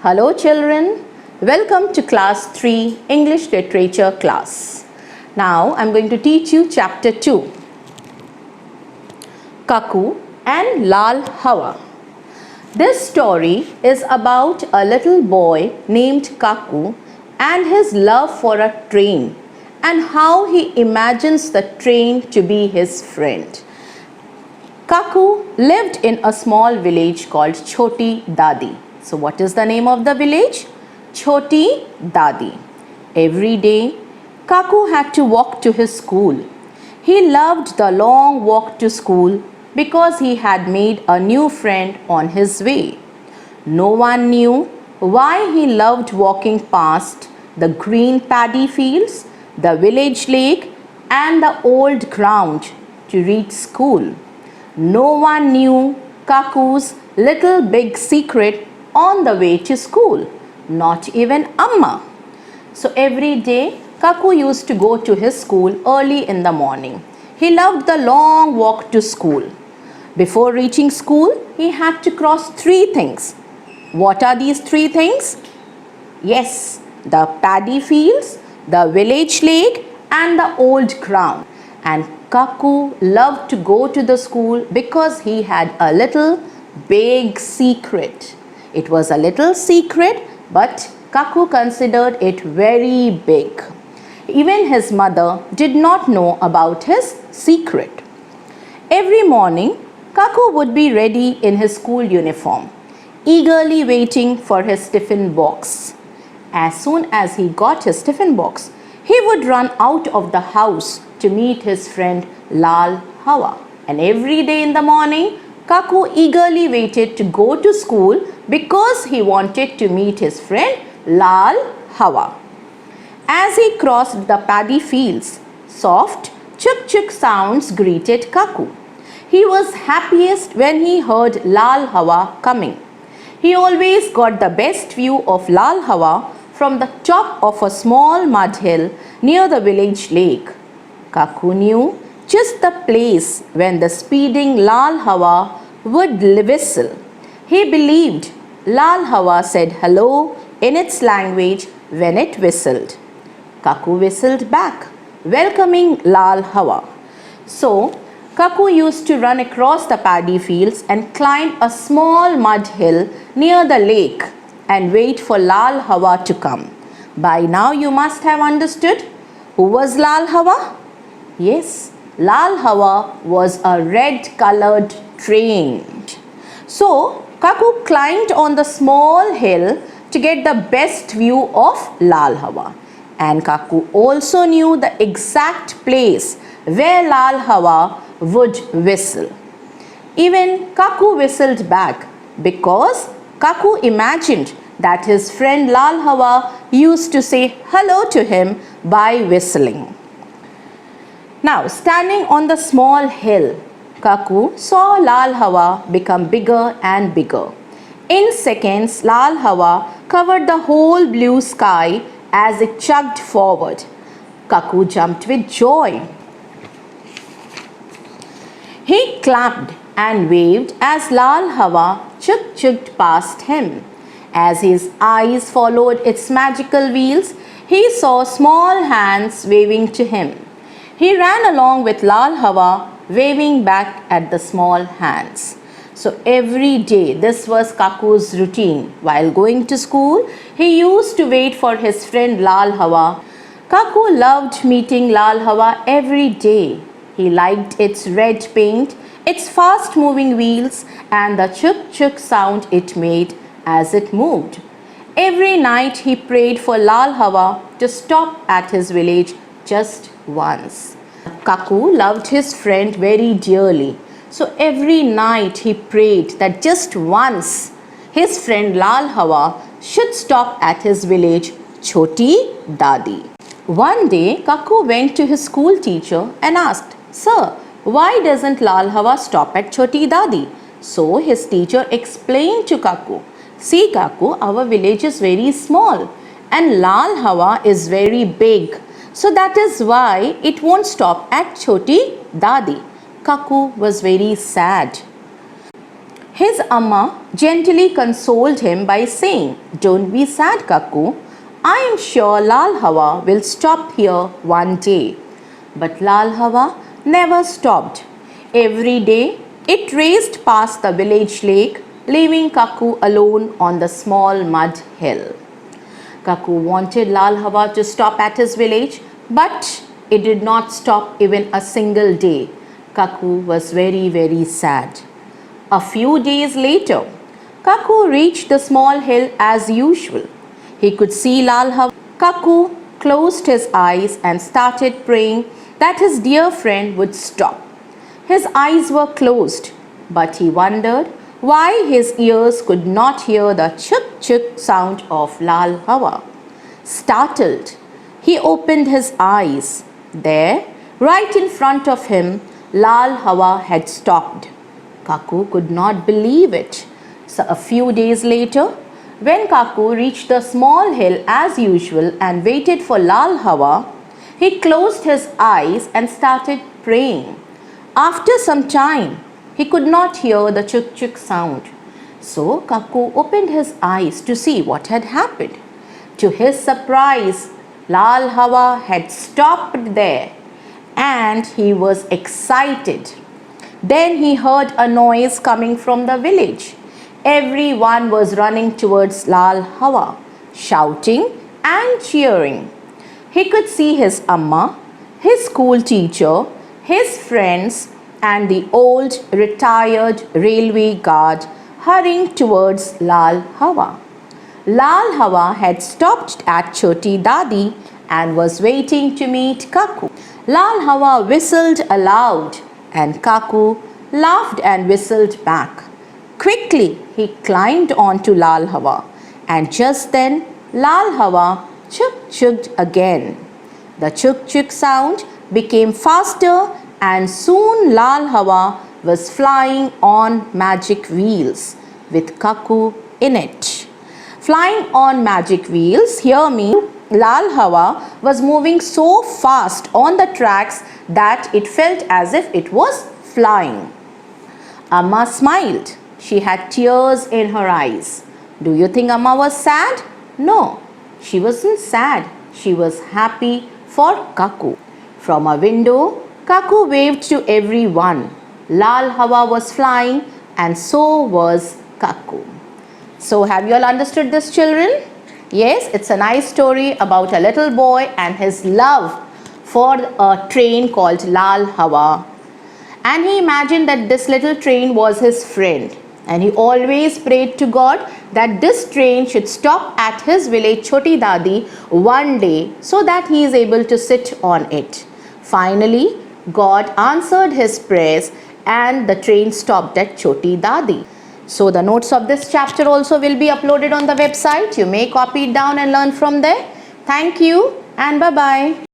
Hello children, welcome to class 3 English literature class. Now I'm going to teach you chapter 2, Kaku and Lal Hawa. This story is about a little boy named Kaku and his love for a train and how he imagines the train to be his friend. Kaku lived in a small village called Choti Dadi. So what is the name of the village? Choti Dadi. Every day, Kaku had to walk to his school. He loved the long walk to school because he had made a new friend on his way. No one knew why he loved walking past the green paddy fields, the village lake, and the old ground to reach school. No one knew Kaku's little big secret on the way to school, not even Amma. So every day, Kaku used to go to his school early in the morning. He loved the long walk to school. Before reaching school, he had to cross 3 things. What are these 3 things? Yes, the paddy fields, the village lake, and the old ground. And Kaku loved to go to the school because he had a little big secret. It was a little secret, but Kaku considered it very big. Even his mother did not know about his secret. Every morning, Kaku would be ready in his school uniform, eagerly waiting for his tiffin box. As soon as he got his tiffin box, he would run out of the house to meet his friend Lal Hawa. And every day in the morning, Kaku eagerly waited to go to school because he wanted to meet his friend Lal Hawa. As he crossed the paddy fields, soft chuk chuk sounds greeted Kaku. He was happiest when he heard Lal Hawa coming. He always got the best view of Lal Hawa from the top of a small mud hill near the village lake. Kaku knew just the place when the speeding Lal Hawa would whistle. He believed Lal Hawa said hello in its language when it whistled. Kaku whistled back, welcoming Lal Hawa. So, Kaku used to run across the paddy fields and climb a small mud hill near the lake and wait for Lal Hawa to come. By now you must have understood who was Lal Hawa? Yes, Lal Hawa was a red-colored train. So, Kaku climbed on the small hill to get the best view of Lal Hawa. And Kaku also knew the exact place where Lal Hawa would whistle. Even Kaku whistled back because Kaku imagined that his friend Lal Hawa used to say hello to him by whistling. Now, standing on the small hill, Kaku saw Lal Hawa become bigger and bigger. In seconds, Lal Hawa covered the whole blue sky as it chugged forward. Kaku jumped with joy. He clapped and waved as Lal Hawa chuk-chugged past him. As his eyes followed its magical wheels, he saw small hands waving to him. He ran along with Lal Hawa, waving back at the small hands. So every day, this was Kaku's routine. While going to school, he used to wait for his friend Lal Hawa. Kaku loved meeting Lal Hawa every day. He liked its red paint, its fast-moving wheels, and the chuk-chuk sound it made as it moved. Every night he prayed for Lal Hawa to stop at his village just once. Kaku loved his friend very dearly. So every night he prayed that just once his friend Lal Hawa should stop at his village Choti Dadi. One day Kaku went to his school teacher and asked, "Sir, why doesn't Lal Hawa stop at Choti Dadi?" So his teacher explained to Kaku, "See Kaku, our village is very small and Lal Hawa is very big. So that is why it won't stop at Choti Dadi." Kaku was very sad. His Amma gently consoled him by saying, "Don't be sad, Kaku. I am sure Lal Hawa will stop here one day." But Lal Hawa never stopped. Every day it raced past the village lake, leaving Kaku alone on the small mud hill. Kaku wanted Lal Hawa to stop at his village, but it did not stop even a single day. Kaku was very, very sad. A few days later, Kaku reached the small hill as usual. He could see Lal Hawa. Kaku closed his eyes and started praying that his dear friend would stop. His eyes were closed, but he wondered why his ears could not hear the chuk-chuk sound of Lal Hawa. Startled, he opened his eyes. There, right in front of him, Lal Hawa had stopped. Kaku could not believe it. So a few days later, when Kaku reached the small hill as usual and waited for Lal Hawa, he closed his eyes and started praying. After some time, he could not hear the chuk-chuk sound. So Kaku opened his eyes to see what had happened. To his surprise, Lal Hawa had stopped there and he was excited. Then he heard a noise coming from the village. Everyone was running towards Lal Hawa, shouting and cheering. He could see his Amma, his school teacher, his friends, and the old retired railway guard hurrying towards Lal Hawa. Lal Hawa had stopped at Choti Dadi and was waiting to meet Kaku. Lal Hawa whistled aloud and Kaku laughed and whistled back. Quickly he climbed onto Lal Hawa, and just then Lal Hawa chuk-chuked again. The chuk-chuk sound became faster and soon Lal Hawa was flying on magic wheels with Kaku in it. Flying on magic wheels, hear me, Lal Hawa was moving so fast on the tracks that it felt as if it was flying. Amma smiled. She had tears in her eyes. Do you think Amma was sad? No, she wasn't sad. She was happy for Kaku. From a window, Kaku waved to everyone. Lal Hawa was flying and so was Kaku. So have you all understood this, children? Yes, it's a nice story about a little boy and his love for a train called Lal Hawa. And he imagined that this little train was his friend. And he always prayed to God that this train should stop at his village Choti Dadi one day so that he is able to sit on it. Finally, God answered his prayers and the train stopped at Choti Dadi. So the notes of this chapter also will be uploaded on the website. You may copy it down and learn from there. Thank you and bye-bye.